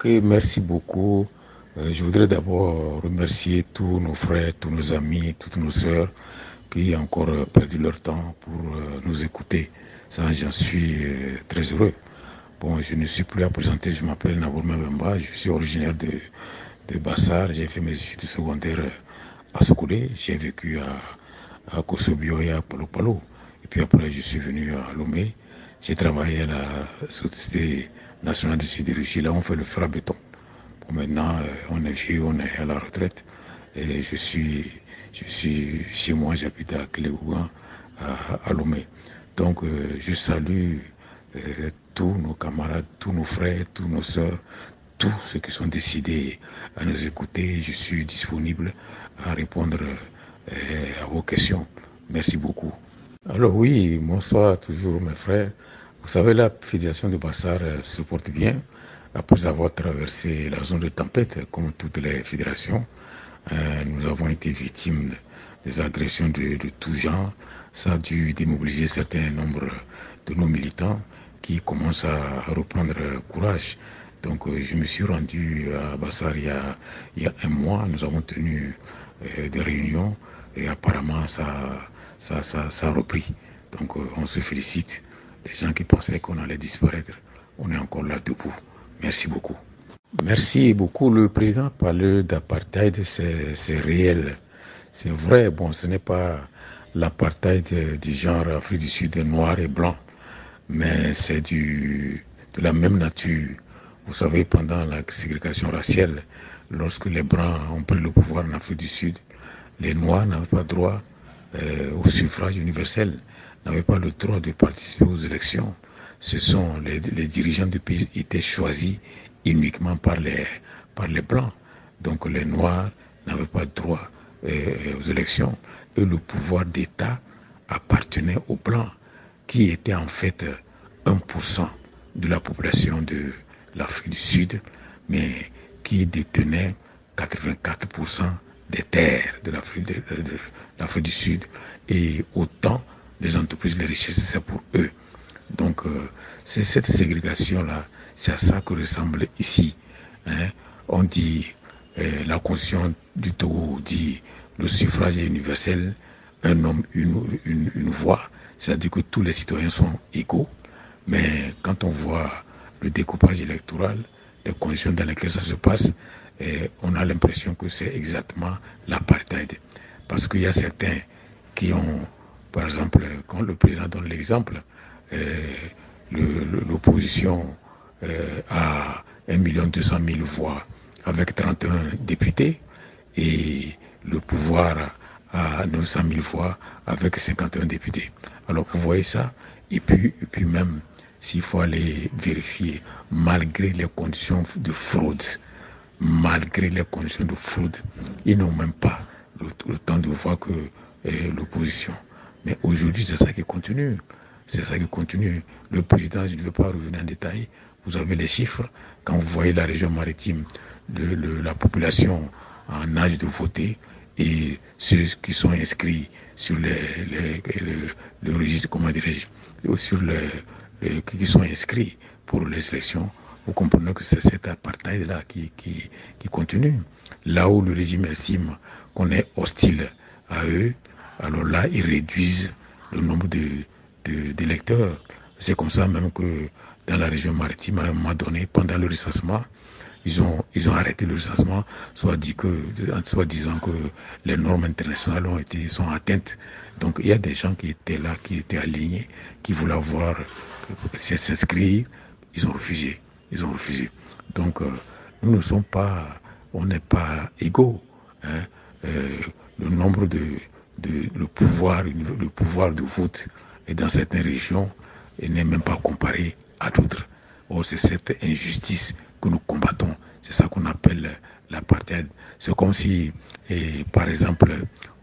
Ok, merci beaucoup. Je voudrais d'abord remercier tous nos frères, tous nos amis, toutes nos sœurs qui ont encore perdu leur temps pour nous écouter. Ça, j'en suis très heureux. Bon, je ne suis plus à présenter, je m'appelle Nabourma Bemba, je suis originaire de Bassar. J'ai fait mes études secondaires à Sokoudé, j'ai vécu à Kossobio et à Palo Palo. Et puis après, je suis venu à Lomé. J'ai travaillé à la Société nationale de sidérurgie. Là, on fait le fer à béton. Bon, maintenant, on est vieux, on est à la retraite. Et je suis chez moi, j'habite à Cléougan, à Lomé. Donc, je salue tous nos camarades, tous nos frères, tous nos sœurs, tous ceux qui sont décidés à nous écouter. Je suis disponible à répondre à vos questions. Merci beaucoup. Alors oui, bonsoir toujours mes frères. Vous savez, la fédération de Bassar se porte bien après avoir traversé la zone de tempête comme toutes les fédérations. Nous avons été victimes des agressions de tout genre. Ça a dû démobiliser certains nombres de nos militants qui commencent à reprendre courage. Donc je me suis rendu à Bassar il y a un mois. Nous avons tenu des réunions et apparemment ça a repris. Donc on se félicite. Les gens qui pensaient qu'on allait disparaître, on est encore là debout. Merci beaucoup. Merci beaucoup. Le président parlait d'apartheid, c'est réel. C'est vrai, bon, ce n'est pas l'apartheid du genre Afrique du Sud noir et blanc, mais c'est de la même nature. Vous savez, pendant la ségrégation raciale, lorsque les Blancs ont pris le pouvoir en Afrique du Sud, les Noirs n'avaient pas droit au suffrage universel, n'avaient pas le droit de participer aux élections. Ce sont les dirigeants du pays étaient choisis uniquement par les Blancs. Donc les Noirs n'avaient pas droit aux élections et le pouvoir d'État appartenait aux Blancs qui étaient en fait 1% de la population de l'Afrique du Sud, mais qui détenaient 84% des terres de l'Afrique du Sud et autant les entreprises, les richesses, c'est pour eux. Donc c'est cette ségrégation-là, c'est à ça que ressemble ici. Hein. On dit, la Constitution du Togo dit le suffrage est universel, un homme, une voix, c'est-à-dire que tous les citoyens sont égaux, mais quand on voit le découpage électoral, les conditions dans lesquelles ça se passe, on a l'impression que c'est exactement l'apartheid. Parce qu'il y a certains qui ont, par exemple, quand le président donne l'exemple, l'opposition a 1,2 million voix avec 31 députés et le pouvoir a 900 000 voix avec 51 députés. Alors vous voyez ça, et puis même s'il faut aller vérifier, malgré les conditions de fraude, ils n'ont même pas le temps de voir que l'opposition. Mais aujourd'hui, c'est ça qui continue. C'est ça qui continue. Le président, je ne veux pas revenir en détail. Vous avez les chiffres. Quand vous voyez la région maritime, la population en âge de voter et ceux qui sont inscrits sur le registre, comment dirais-je, sur qui sont inscrits pour les élections, vous comprenez que c'est cet apartheid-là qui continue. Là où le régime estime qu'on est hostile à eux, alors là, ils réduisent le nombre d'électeurs. C'est comme ça même que dans la région maritime, à un moment donné, pendant le recensement, ils ont arrêté le recensement, soit disant que les normes internationales sont atteintes. Donc il y a des gens qui étaient là, qui étaient alignés, qui voulaient s'inscrire, ils ont refusé. Donc nous ne sommes pas, on n'est pas égaux. Hein. Le nombre le pouvoir de vote et dans certaines régions n'est même pas comparé à d'autres. Or, c'est cette injustice que nous combattons. C'est ça qu'on appelle l'apartheid. C'est comme si, par exemple,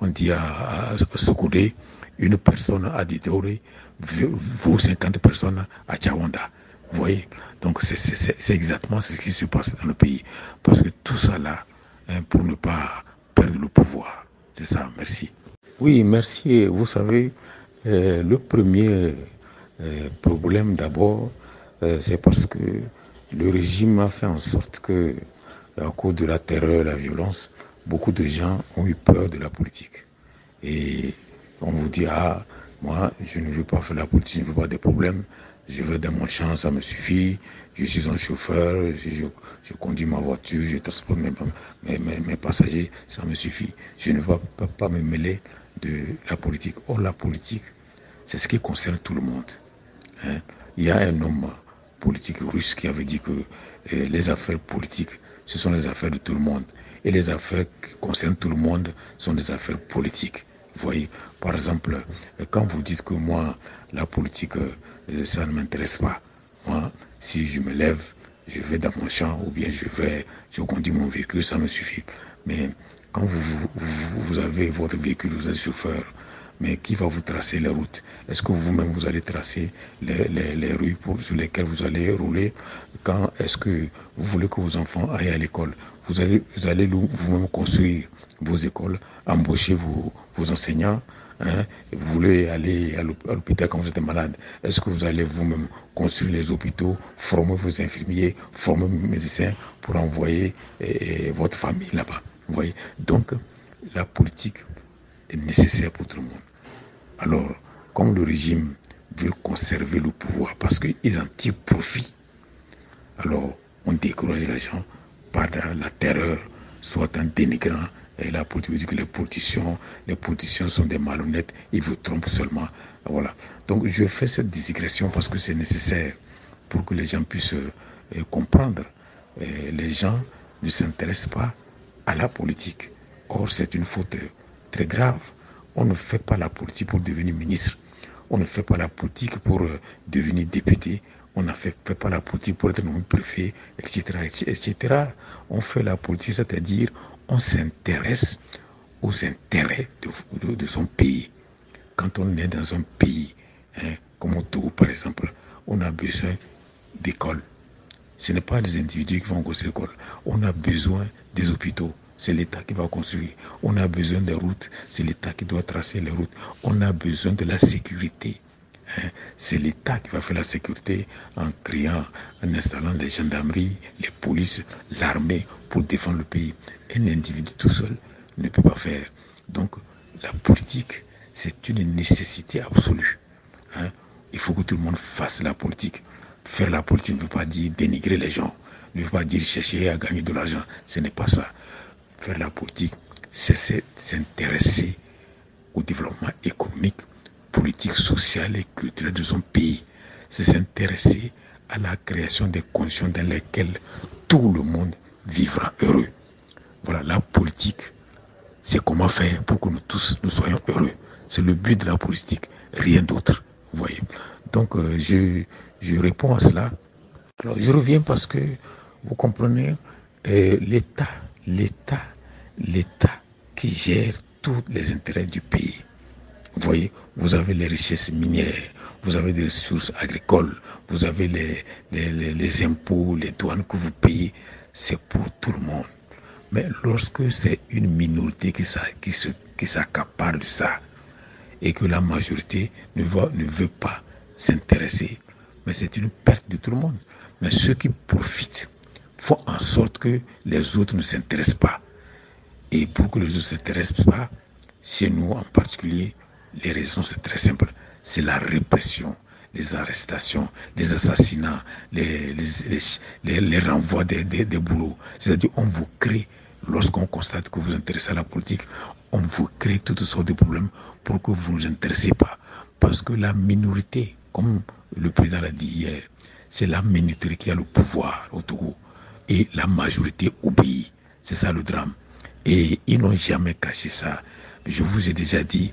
on dit à Sokoudé, une personne à Didoré vaut 50 personnes à Tchawanda. Vous voyez? Donc, c'est exactement ce qui se passe dans le pays. Parce que tout ça là, hein, pour ne pas perdre le pouvoir. C'est ça, merci. Oui, merci. Vous savez, le premier problème d'abord, c'est parce que Le régime a fait en sorte que, à cause de la terreur, la violence, beaucoup de gens ont eu peur de la politique. Et on vous dit, ah, moi, je ne veux pas faire la politique, je ne veux pas des problèmes, je vais dans mon champ, ça me suffit, je suis un chauffeur, je conduis ma voiture, je transporte mes passagers, ça me suffit. Je ne vais pas me mêler de la politique. Or, la politique, c'est ce qui concerne tout le monde. Hein. Il y a un homme politique russe qui avait dit que les affaires politiques, ce sont les affaires de tout le monde. Et les affaires qui concernent tout le monde sont des affaires politiques. Vous voyez, par exemple, quand vous dites que moi, la politique, ça ne m'intéresse pas. Moi, si je me lève, je vais dans mon champ ou bien je conduis mon véhicule, ça me suffit. Mais quand vous avez votre véhicule, vous êtes chauffeur, mais qui va vous tracer les routes? Est-ce que vous-même vous allez tracer les rues sur lesquelles vous allez rouler? Quand est-ce que vous voulez que vos enfants aillent à l'école? Vous allez vous-même construire vos écoles, embaucher vos enseignants. Hein? Vous voulez aller à l'hôpital quand vous êtes malade. Est-ce que vous allez vous-même construire les hôpitaux, former vos infirmiers, former vos médecins pour envoyer votre famille là-bas? Vous voyez? Donc, la politique est nécessaire pour tout le monde. Alors, comme le régime veut conserver le pouvoir parce qu'ils en tirent profit, alors on décourage les gens par la terreur, soit en dénigrant la politique. Les politiciens sont des malhonnêtes, ils vous trompent seulement. Voilà. Donc je fais cette digression parce que c'est nécessaire pour que les gens puissent comprendre. Les gens ne s'intéressent pas à la politique. Or, c'est une faute très grave. On ne fait pas la politique pour devenir ministre. On ne fait pas la politique pour devenir député. On ne fait pas la politique pour être nommé préfet, etc., etc. On fait la politique, c'est-à-dire on s'intéresse aux intérêts de son pays. Quand on est dans un pays, comme au Togo par exemple, on a besoin d'écoles. Ce n'est pas les individus qui vont construire l'école. On a besoin des hôpitaux. C'est l'État qui va construire. On a besoin des routes. C'est l'État qui doit tracer les routes. On a besoin de la sécurité. C'est l'État qui va faire la sécurité en créant, en installant les gendarmeries, les polices, l'armée pour défendre le pays. Un individu tout seul ne peut pas faire. Donc, la politique, c'est une nécessité absolue. Il faut que tout le monde fasse la politique. Faire la politique ne veut pas dire dénigrer les gens, ne veut pas dire chercher à gagner de l'argent. Ce n'est pas ça. Faire la politique, c'est s'intéresser au développement économique, politique, social et culturel de son pays. C'est s'intéresser à la création des conditions dans lesquelles tout le monde vivra heureux. Voilà, la politique, c'est comment faire pour que nous tous nous soyons heureux. C'est le but de la politique, rien d'autre. Vous voyez. Donc, je réponds à cela. Alors, je reviens parce que, vous comprenez, l'État qui gère tous les intérêts du pays. Vous voyez, vous avez les richesses minières, vous avez des ressources agricoles, vous avez les impôts, les douanes que vous payez. C'est pour tout le monde. Mais lorsque c'est une minorité qui s'accapare de ça et que la majorité ne veut pas s'intéresser, mais c'est une perte de tout le monde. Mais ceux qui profitent font en sorte que les autres ne s'intéressent pas. Et pour que les autres ne s'intéressent pas, chez nous en particulier, les raisons c'est très simple. C'est la répression, les arrestations, les assassinats, les renvois des boulots. C'est-à-dire on vous crée, lorsqu'on constate que vous vous intéressez à la politique, on vous crée toutes sortes de problèmes pour que vous ne vous intéressez pas. Parce que la minorité, comme le président l'a dit hier, c'est la minorité qui a le pouvoir au Togo. Et la majorité obéit. C'est ça le drame. Et ils n'ont jamais caché ça. Je vous ai déjà dit,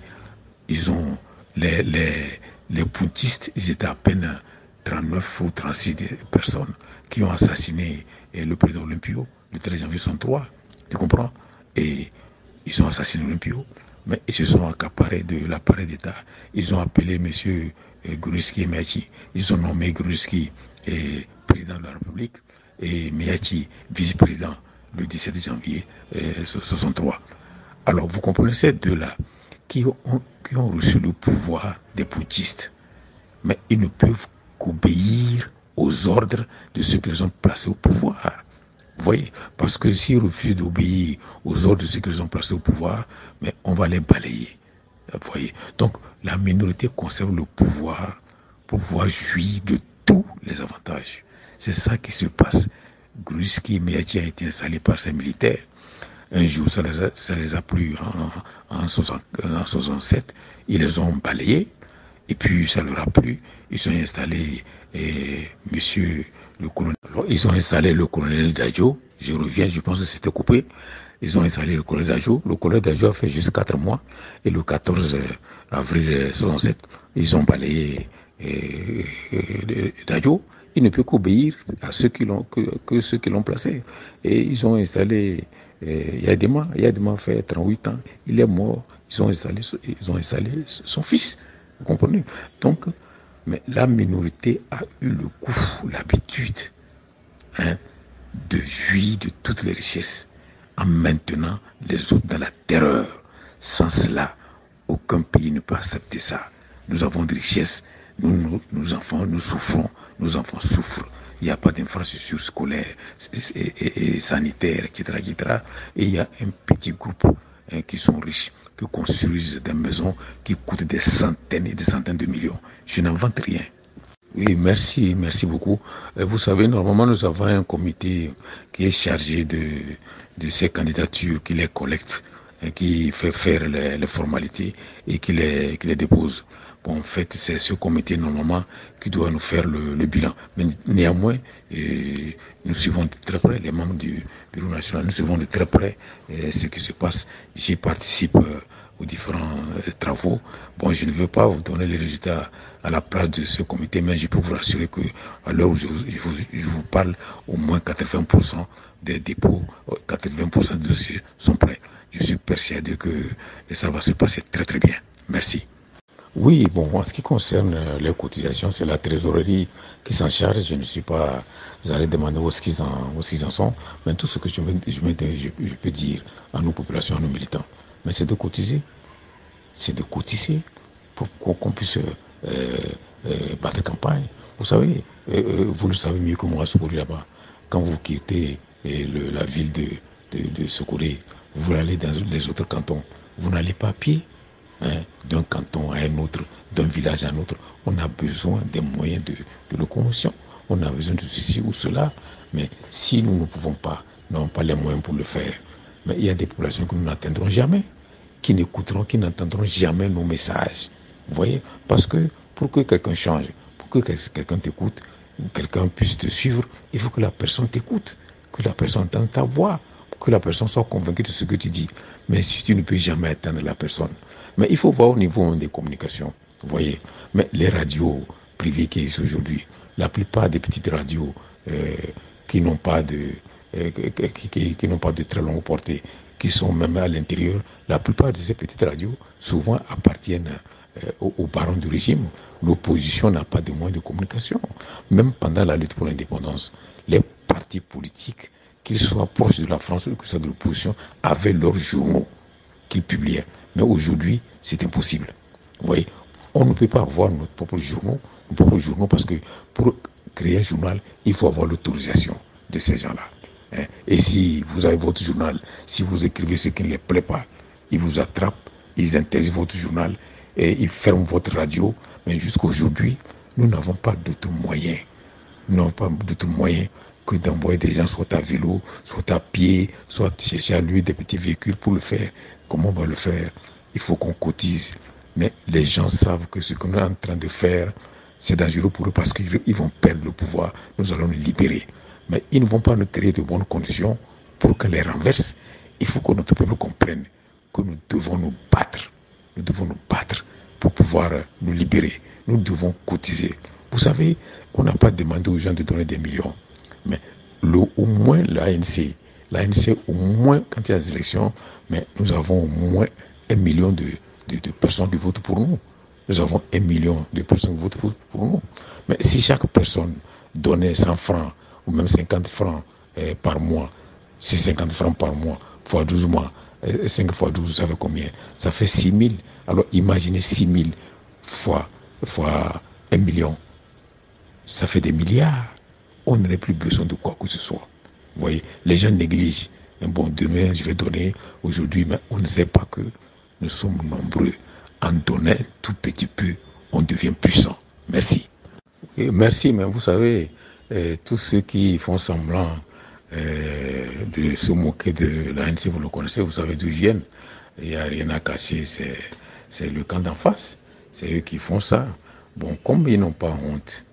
ils ont les putschistes, ils étaient à peine 39 ou 36 personnes qui ont assassiné le président Olympio le 13 janvier 63. Tu comprends? Et ils ont assassiné Olympio, mais ils se sont accaparés de l'appareil d'État. Ils ont appelé M. Gruniski et Meachi. Ils ont nommé Gruniski président de la République et Meachi vice-président le 17 janvier 63. Alors vous comprenez ces deux-là qui ont reçu le pouvoir des putschistes, mais ils ne peuvent qu'obéir aux ordres de ceux qui les ont placés au pouvoir. Vous voyez, parce que s'ils refusent d'obéir aux ordres de ceux qui les ont placés au pouvoir, mais on va les balayer. Vous voyez, donc la minorité conserve le pouvoir pour pouvoir jouir de tous les avantages. C'est ça qui se passe. Gruzki et Meadji a été installé par ces militaires. Un jour, ça les a plu en 67. Ils les ont balayés. Et puis, ça leur a plu. Ils ont installé monsieur le colonel. Alors, ils ont installé le colonel Dadjo. Je reviens, je pense que c'était coupé. Ils ont installé le colonel Dadjo. Le colonel Dadjo a fait juste 4 mois. Et le 14 avril 67, ils ont balayé Dadjo. Il ne peut qu'obéir à ceux qui l'ont, que ceux qui l'ont placé. Et ils ont installé Yadema. Yadema a fait 38 ans. Il est mort. Ils ont installé son fils. Vous comprenez? Donc, mais la minorité a eu le goût, l'habitude de jouir de toutes les richesses en maintenant les autres dans la terreur. Sans cela, aucun pays ne peut accepter ça. Nous avons des richesses, nos enfants, nous souffrons, nos enfants souffrent. Il n'y a pas d'infrastructures scolaires et sanitaires, etc., etc. Et il y a un petit groupe qui sont riches, qui construisent des maisons qui coûtent des centaines et des centaines de millions. Je n'invente rien. Oui, merci beaucoup. Vous savez, normalement, nous avons un comité qui est chargé de ces candidatures, qui les collecte, qui fait faire les formalités et qui les dépose. Bon, en fait, c'est ce comité, normalement, qui doit nous faire le bilan. Mais néanmoins, nous suivons de très près, les membres du Bureau national, nous suivons de très près ce qui se passe. J'y participe aux différents travaux. Bon, je ne veux pas vous donner les résultats à la place de ce comité, mais je peux vous rassurer que à l'heure où je vous parle, au moins 80% des dépôts, 80% de dossiers sont prêts. Je suis persuadé que ça va se passer très très bien. Merci. Oui, bon, en ce qui concerne les cotisations, c'est la trésorerie qui s'en charge. Je ne suis pas allé demander où est-ce qu'ils en sont. Mais tout ce que je peux dire à nos populations, à nos militants, mais c'est de cotiser. C'est de cotiser pour qu'on puisse battre campagne. Vous savez, vous le savez mieux que moi, Soukori là-bas. Quand vous quittez la ville de Soukori, vous allez dans les autres cantons. Vous n'allez pas à pied. D'un canton à un autre, d'un village à un autre, on a besoin des moyens de locomotion. On a besoin de ceci ou cela. Mais si nous ne pouvons pas, n'avons pas les moyens pour le faire, mais il y a des populations que nous n'atteindrons jamais, qui n'écouteront, qui n'entendront jamais nos messages. Vous voyez? Parce que pour que quelqu'un change, pour que quelqu'un t'écoute, quelqu'un puisse te suivre, il faut que la personne t'écoute, que la personne entende ta voix, que la personne soit convaincue de ce que tu dis. Mais si tu ne peux jamais atteindre la personne, mais il faut voir au niveau des communications, vous voyez. Mais les radios privées qui existent aujourd'hui, la plupart des petites radios qui n'ont pas de très longue portée, qui sont même à l'intérieur, la plupart de ces petites radios souvent appartiennent aux barons du régime. L'opposition n'a pas de moyens de communication. Même pendant la lutte pour l'indépendance, les partis politiques, qu'ils soient proches de la France ou qu'ils soient de l'opposition, avaient leurs journaux qu'ils publiaient. Mais aujourd'hui, c'est impossible. Vous voyez, on ne peut pas avoir nos propres journaux parce que pour créer un journal, il faut avoir l'autorisation de ces gens-là. Et si vous avez votre journal, si vous écrivez ce qui ne les plaît pas, ils vous attrapent, ils interdisent votre journal et ils ferment votre radio. Mais jusqu'aujourd'hui, nous n'avons pas d'autres moyens. Nous n'avons pas d'autres moyens que d'envoyer des gens soit à vélo, soit à pied, soit chercher à lui des petits véhicules pour le faire. Comment on va le faire? Il faut qu'on cotise. Mais les gens savent que ce qu'on est en train de faire, c'est dangereux pour eux parce qu'ils vont perdre le pouvoir. Nous allons les libérer. Mais ils ne vont pas nous créer de bonnes conditions pour qu'on les renverse. Il faut que notre peuple comprenne que nous devons nous battre. Nous devons nous battre pour pouvoir nous libérer. Nous devons cotiser. Vous savez, on n'a pas demandé aux gens de donner des millions. Mais au moins l'ANC, au moins quand il y a des élections, mais nous avons au moins 1 million de personnes qui votent pour nous. Nous avons 1 million de personnes qui votent pour nous. Mais si chaque personne donnait 100 francs ou même 50 francs par mois, c'est 50 francs par mois, fois 12 mois, 5 fois 12, ça fait combien? Ça fait 6 000. Alors imaginez 6 000 fois 1 million. ça fait des milliards. On n'aurait plus besoin de quoi que ce soit. Vous voyez, les gens négligent. Bon, demain, je vais donner, aujourd'hui, mais on ne sait pas que nous sommes nombreux. En donnant tout petit peu, on devient puissant. Merci. Et merci, mais vous savez, tous ceux qui font semblant de se moquer de l'ANC, vous le connaissez, vous savez d'où ils viennent. Il n'y a rien à cacher, c'est le camp d'en face. C'est eux qui font ça. Bon, comme ils n'ont pas honte,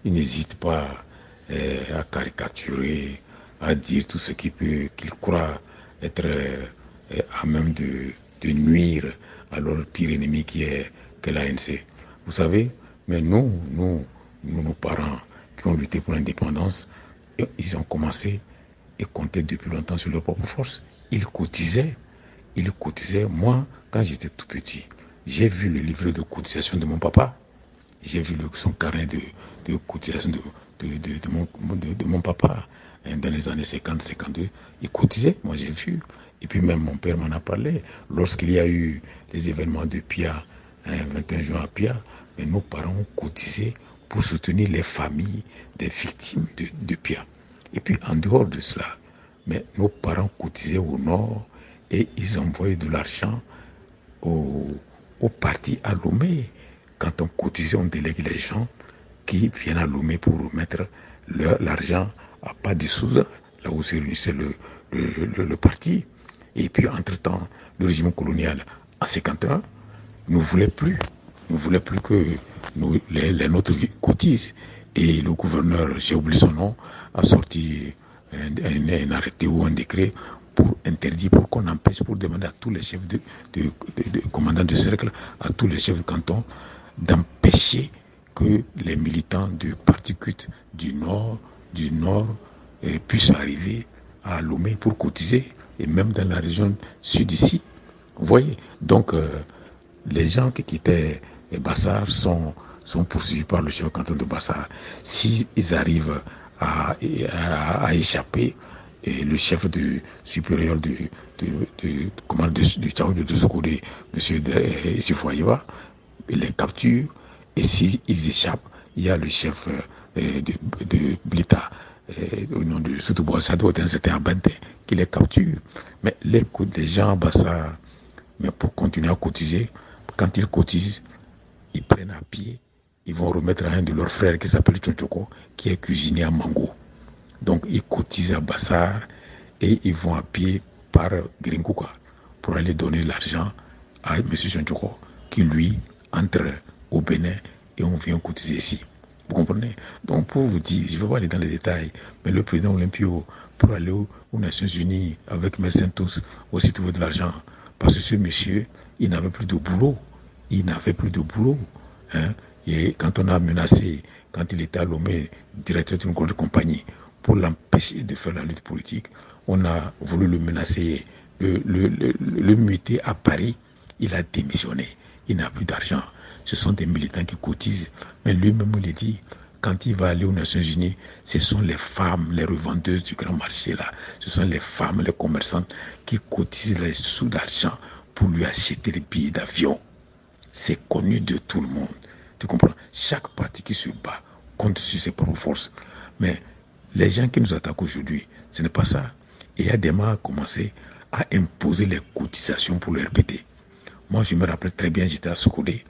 ils n'hésitent pas à caricaturer, à dire tout ce qu'ils croient être à même de nuire à leur pire ennemi qui est que l'ANC. Vous savez, mais nos parents qui ont lutté pour l'indépendance, ils ont commencé et comptaient depuis longtemps sur leur propre force. Ils cotisaient. Moi, quand j'étais tout petit, j'ai vu le livret de cotisation de mon papa. J'ai vu son carnet de cotisation de mon papa dans les années 50-52. Il cotisait, moi j'ai vu. Et puis même mon père m'en a parlé. Lorsqu'il y a eu les événements de Pia, 21 juin à Pia, mais nos parents ont cotisé pour soutenir les familles des victimes de Pia. Et puis en dehors de cela, mais nos parents cotisaient au nord et ils envoyaient de l'argent au parti à Lomé. Quand on cotisait, on délègue les gens qui viennent à Lomé pour remettre l'argent à pas de Souza, là où se réunissait le parti. Et puis, entre-temps, le régime colonial, en 51, ne voulait plus que les nôtres cotisent. Et le gouverneur, j'ai oublié son nom, a sorti un arrêté ou un décret pour interdire, pour qu'on empêche, pour demander à tous les chefs de commandants de cercle, à tous les chefs de canton, d'empêcher que les militants du parti culte du Nord puissent arriver à Lomé pour cotiser, et même dans la région sud ici. Vous voyez, donc les gens qui quittaient Bassar sont poursuivis par le chef canton de Bassar. S'ils arrivent à échapper, et le chef supérieur du Tchao de Dosokode, M. Sifoaïva, il les capture, et s'ils échappent, il y a le chef de Blita, au nom de Soutoubois Sado, c'était Abante, qui les capture. Mais les gens à Bassar, mais pour continuer à cotiser, quand ils cotisent, ils prennent à pied, ils vont remettre à un de leurs frères qui s'appelle Tchonchoko, qui est cuisinier à Mango. Donc ils cotisent à Bassar et ils vont à pied par Grinkouka pour aller donner l'argent à M. Tchonchoko, qui lui entre au Bénin et on vient cotiser ici. Vous comprenez? Donc pour vous dire, je ne vais pas aller dans les détails, mais le président Olympio, pour aller aux Nations Unies avec Mercentos, aussi trouver de l'argent. Parce que ce monsieur, il n'avait plus de boulot. Hein? Et quand on a menacé, quand il était à Lomé, directeur d'une grande compagnie, pour l'empêcher de faire la lutte politique, on a voulu le menacer, le muter à Paris. Il a démissionné. Il n'a plus d'argent. Ce sont des militants qui cotisent. Mais lui-même, il dit, quand il va aller aux Nations Unies, ce sont les femmes, les revendeuses du grand marché là. Ce sont les femmes, les commerçantes qui cotisent les sous d'argent pour lui acheter des billets d'avion. C'est connu de tout le monde. Tu comprends? Chaque parti qui se bat compte sur ses propres forces. Mais les gens qui nous attaquent aujourd'hui, ce n'est pas ça. Et Adema a commencé à imposer les cotisations pour le RPT. Moi, je me rappelle très bien, j'étais à Sokodé,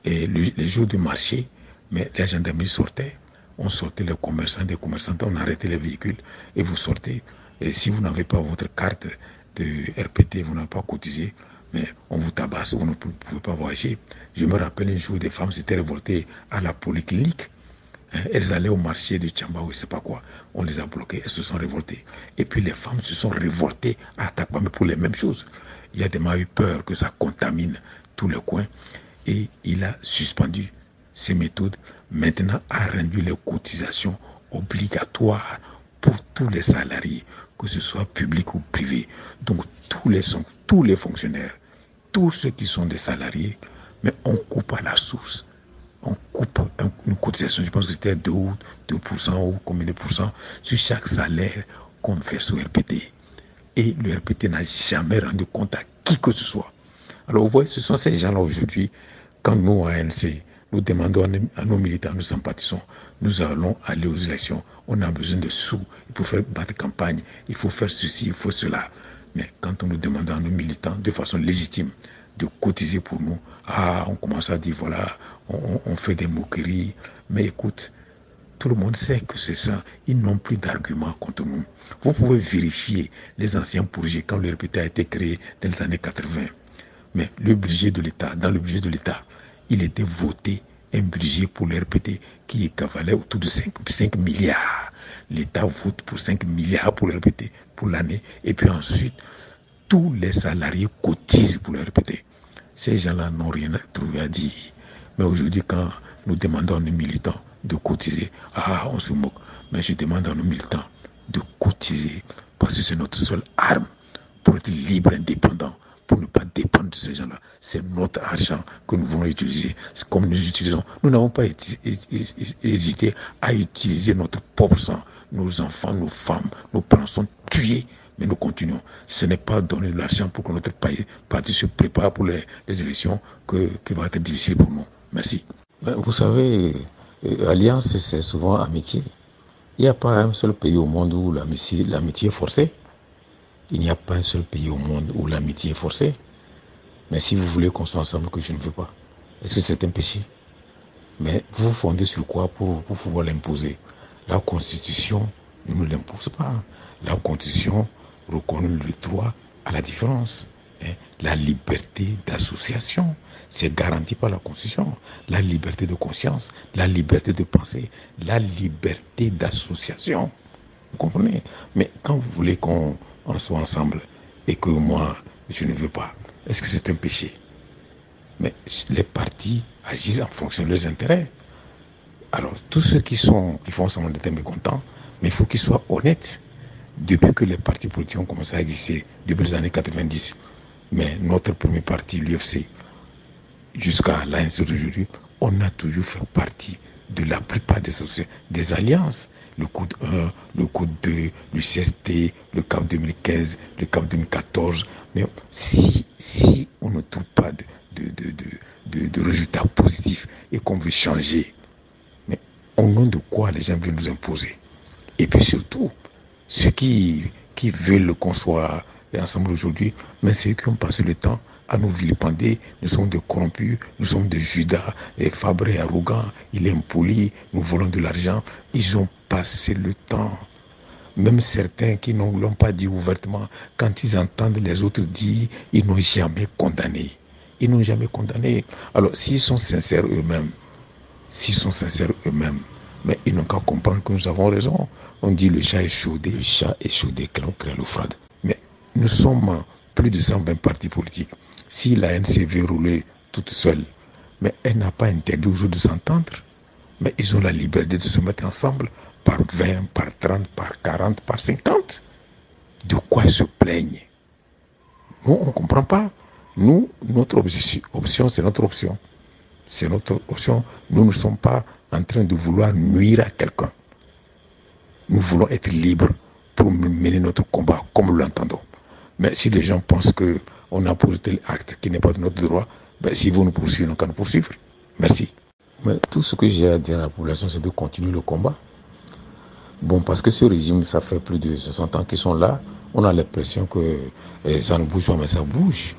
et les jours du marché, mais les gendarmeries sortaient, on sortait les commerçants, des commerçants, on arrêtait les véhicules, et vous sortez. Et si vous n'avez pas votre carte de RPT, vous n'avez pas cotisé, mais on vous tabasse, vous ne pouvez pas voyager. Je me rappelle un jour, des femmes s'étaient révoltées à la polyclinique. Elles allaient au marché de Tchamba ou je ne sais pas quoi. On les a bloquées, elles se sont révoltées. Et puis les femmes se sont révoltées à Takpamé pour les mêmes choses. Il y a des gens eu peur que ça contamine tous les coins. Et il a suspendu ces méthodes. Maintenant, a rendu les cotisations obligatoires pour tous les salariés, que ce soit public ou privé. Donc tous les fonctionnaires, tous ceux qui sont des salariés, mais on coupe à la source. On coupe une cotisation, je pense que c'était 2% ou combien de pourcents sur chaque salaire qu'on verse au RPT. Et le RPT n'a jamais rendu compte à qui que ce soit. Alors vous voyez, ce sont ces gens-là aujourd'hui, quand nous, ANC, nous demandons à nos militants, nous sympathisons, nous allons aller aux élections. On a besoin de sous pour faire battre campagne. Il faut faire ceci, il faut cela. Mais quand on nous demande à nos militants, de façon légitime, de cotiser pour nous, on commence à dire, voilà, on fait des moqueries. Mais écoute, tout le monde sait que c'est ça. Ils n'ont plus d'arguments contre nous. Vous pouvez vérifier les anciens projets quand le RPT a été créé dans les années 80. Mais le budget de l'État, dans le budget de l'État, il était voté un budget pour le RPT qui équivalait autour de 5 milliards. L'État vote pour 5 milliards pour le RPT pour l'année. Et puis ensuite, tous les salariés cotisent pour le RPT. Ces gens-là n'ont rien trouvé à dire. Mais aujourd'hui, quand nous demandons à nos militants de cotiser, on se moque. Mais je demande à nos militants de cotiser parce que c'est notre seule arme pour être libre, indépendant, pour ne pas dépendre de ces gens-là. C'est notre argent que nous voulons utiliser. C'est comme nous utilisons. Nous n'avons pas hésité à utiliser notre propre sang. Nos enfants, nos femmes, nos parents sont tués, mais nous continuons. Ce n'est pas donner de l'argent pour que notre parti se prépare pour les élections qui va être difficile pour nous. Merci. Vous savez, alliance, c'est souvent amitié. Il n'y a pas un seul pays au monde où l'amitié est forcée. Il n'y a pas un seul pays au monde où l'amitié est forcée. Mais si vous voulez qu'on soit ensemble, que je ne veux pas, est-ce que c'est un péché? Mais vous vous fondez sur quoi pour pouvoir l'imposer? La Constitution ne nous l'impose pas. La Constitution reconnaît le droit à la différence. La liberté d'association, c'est garanti par la Constitution. La liberté de conscience, la liberté de penser, la liberté d'association. Vous comprenez? Mais quand vous voulez qu'on soit ensemble et que moi, je ne veux pas, est-ce que c'est un péché? Mais les partis agissent en fonction de leurs intérêts. Alors, tous ceux qui font semblant d'être mécontents, mais il faut qu'ils soient honnêtes. Depuis que les partis politiques ont commencé à exister, depuis les années 90, mais notre premier parti, l'UFC, jusqu'à l'ANC d'aujourd'hui, on a toujours fait partie de la plupart des alliances. Le COUD 1, le COUD 2, le CST, le CAP 2015, le CAP 2014. Mais si on ne trouve pas de résultats positifs et qu'on veut changer, mais au nom de quoi les gens veulent nous imposer? Et puis surtout, ceux qui veulent qu'on soit ensemble aujourd'hui, mais c'est eux qui ont passé le temps à nous vilipender. Nous sommes des corrompus, nous sommes des Judas, et Fabre est arrogant, il est impoli, nous volons de l'argent. Ils ont passé le temps. Même certains qui ne l'ont pas dit ouvertement, quand ils entendent les autres dire, ils n'ont jamais condamné. Ils n'ont jamais condamné. Alors, s'ils sont sincères eux-mêmes, mais ils n'ont qu'à comprendre que nous avons raison. On dit le chat est chaudé quand craint l'eau froide. Mais nous sommes plus de 120 partis politiques. Si la ANC veut rouler toute seule, mais elle n'a pas interdit aux autres de s'entendre. Mais ils ont la liberté de se mettre ensemble par 20, par 30, par 40, par 50. De quoi ils se plaignent? Nous, on ne comprend pas. Nous, notre option, c'est notre option. C'est notre option. Nous ne sommes pas en train de vouloir nuire à quelqu'un. Nous voulons être libres pour mener notre combat comme nous l'entendons. Mais si les gens pensent qu'on a posé tel acte qui n'est pas de notre droit, s'ils vont nous poursuivre, ils n'ont qu'à nous poursuivre. Merci. Mais tout ce que j'ai à dire à la population, c'est de continuer le combat. Bon, parce que ce régime, ça fait plus de 60 ans qu'ils sont là. On a l'impression que ça ne bouge pas, mais ça bouge.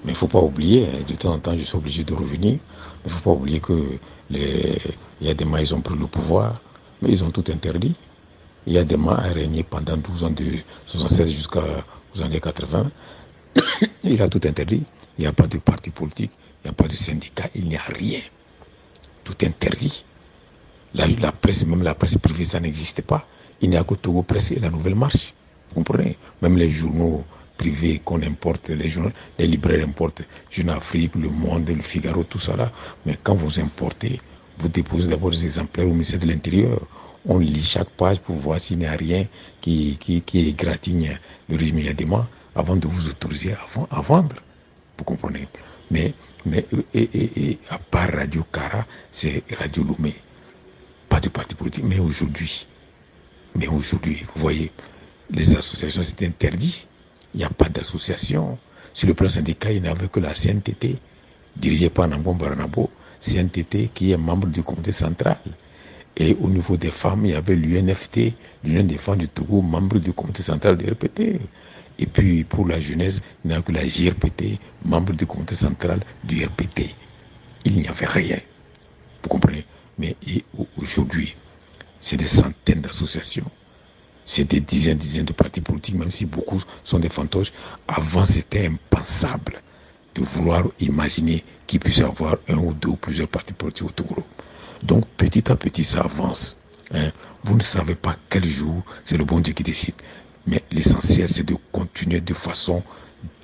Mais il ne faut pas oublier, de temps en temps, je suis obligé de revenir. Mais il ne faut pas oublier il y a des mains, ils ont pris le pouvoir, mais ils ont tout interdit. Il y a des mains à régner pendant 12 ans, de 76 jusqu'aux années 80. Il a tout interdit. Il n'y a pas de parti politique, il n'y a pas de syndicat, il n'y a rien. Tout interdit. La presse, même la presse privée, ça n'existait pas. Il n'y a que Togo Presse et la Nouvelle Marche. Vous comprenez? Même les journaux privés qu'on importe, les libraires importent, Jeune Afrique, Le Monde, Le Figaro, tout ça là. Mais quand vous importez, vous déposez d'abord des exemplaires au ministère de l'Intérieur. On lit chaque page pour voir s'il n'y a rien qui égratigne le régime Yadema avant de vous autoriser à vendre. Vous comprenez? Mais à part Radio Kara, c'est Radio Lomé. Pas de parti politique. Mais aujourd'hui, vous voyez, les associations, c'est interdit. Il n'y a pas d'association. Sur le plan syndical, il n'y avait que la CNTT, dirigée par Nambon Baranabo. CNTT qui est membre du comité central. Et au niveau des femmes, il y avait l'UNFT, l'Union des femmes du Togo, membre du comité central du RPT. Et puis pour la jeunesse, il n'y a que la JRPT, membre du comité central du RPT. Il n'y avait rien. Vous comprenez? Mais aujourd'hui, c'est des centaines d'associations. C'est des dizaines de partis politiques, même si beaucoup sont des fantoches. Avant, c'était impensable de vouloir imaginer qu'il puisse y avoir un ou deux ou plusieurs partis politiques au Togo. Donc, petit à petit, ça avance. Vous ne savez pas quel jour, c'est le bon Dieu qui décide. Mais l'essentiel, c'est de continuer de façon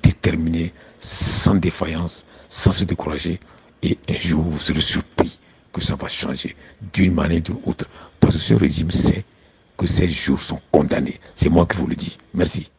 déterminée, sans défaillance, sans se décourager. Et un jour, vous serez surpris que ça va changer d'une manière ou d'une autre. Parce que ce régime sait que ces jours sont condamnés. C'est moi qui vous le dis. Merci.